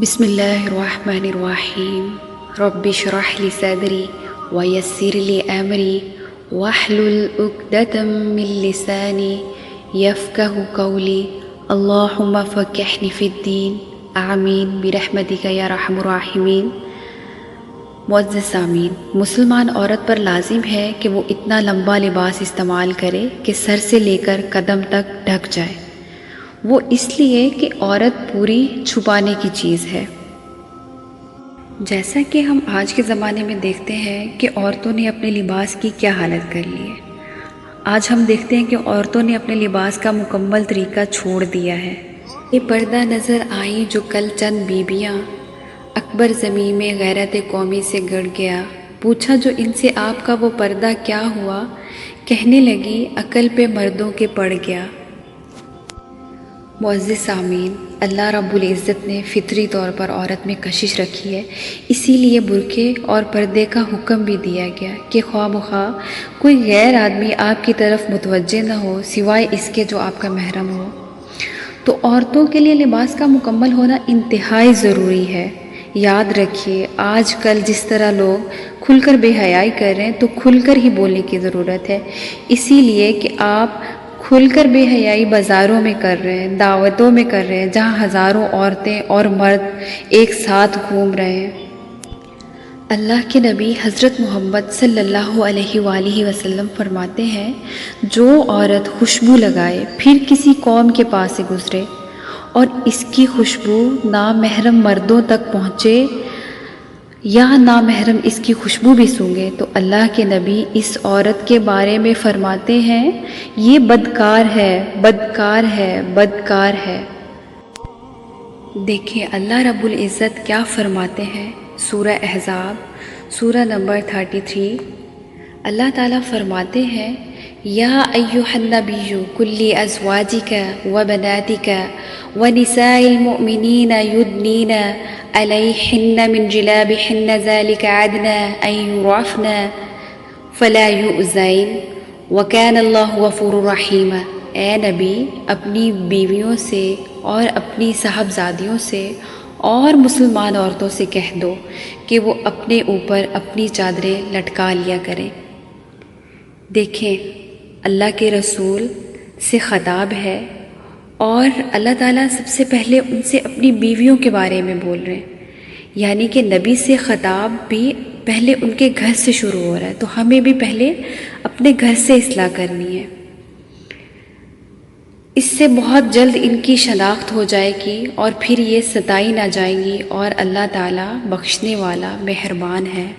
بسم اللہ الرحمن الرحیم رب اشرح لی صدری ویسر لی امری واحلل عقدۃ من لسانی یفقہوا قولی اللہم فقہنی فی الدین آمین برحمتک یا ارحم الراحمین۔ معزز سامعین، مسلمان عورت پر لازم ہے کہ وہ اتنا لمبا لباس استعمال کرے کہ سر سے لے کر قدم تک ڈھک جائے، وہ اس لیے کہ عورت پوری چھپانے کی چیز ہے۔ جیسا کہ ہم آج کے زمانے میں دیکھتے ہیں کہ عورتوں نے اپنے لباس کی کیا حالت کر لی ہے۔ آج ہم دیکھتے ہیں کہ عورتوں نے اپنے لباس کا مکمل طریقہ چھوڑ دیا ہے۔ یہ پردہ نظر آئیں جو کل چند بیبیاں، اکبر زمیں میں غیرت قومی سے گڑ گیا، پوچھا جو ان سے آپ کا وہ پردہ کیا ہوا، کہنے لگی عقل پہ مردوں کے پڑ گیا۔ معزز سامعین، اللہ رب العزت نے فطری طور پر عورت میں کشش رکھی ہے، اسی لیے برقعے اور پردے کا حکم بھی دیا گیا کہ خواہ بخواہ کوئی غیر آدمی آپ کی طرف متوجہ نہ ہو سوائے اس کے جو آپ کا محرم ہو۔ تو عورتوں کے لیے لباس کا مکمل ہونا انتہائی ضروری ہے۔ یاد رکھیے، آج کل جس طرح لوگ کھل کر بے حیائی کر رہے ہیں تو کھل کر ہی بولنے کی ضرورت ہے، اسی لیے کہ آپ کھل کر بے حیائی بازاروں میں کر رہے ہیں، دعوتوں میں کر رہے ہیں، جہاں ہزاروں عورتیں اور مرد ایک ساتھ گھوم رہے ہیں۔ اللہ کے نبی حضرت محمد صلی اللہ علیہ وآلہ وسلم فرماتے ہیں، جو عورت خوشبو لگائے پھر کسی قوم کے پاس سے گزرے اور اس کی خوشبو نامحرم مردوں تک پہنچے یا نامحرم اس کی خوشبو بھی سونگھے، تو اللہ کے نبی اس عورت کے بارے میں فرماتے ہیں، یہ بدکار ہے، بدکار ہے، بدکار ہے۔ دیکھیں اللہ رب العزت کیا فرماتے ہیں، سورہ احزاب سورہ نمبر 33۔ اللہ تعالیٰ فرماتے ہیں، یا ایھا النبی قل لازواجک وبناتک ونساء المؤمنین یدنین علیہن من جلابہن ذلک ادنی ان یعرفن فلا یؤذین وکان اللہ غفورا رحیما۔ اے نبی، اپنی بیویوں سے اور اپنی صاحبزادیوں سے اور مسلمان عورتوں سے کہہ دو کہ وہ اپنے اوپر اپنی چادریں لٹکا لیا کریں۔ دیکھیں اللہ کے رسول سے خطاب ہے اور اللہ تعالیٰ سب سے پہلے ان سے اپنی بیویوں کے بارے میں بول رہے ہیں، یعنی کہ نبی سے خطاب بھی پہلے ان کے گھر سے شروع ہو رہا ہے، تو ہمیں بھی پہلے اپنے گھر سے اصلاح کرنی ہے۔ اس سے بہت جلد ان کی شناخت ہو جائے گی اور پھر یہ ستائی نہ جائیں گی، اور اللہ تعالیٰ بخشنے والا مہربان ہے۔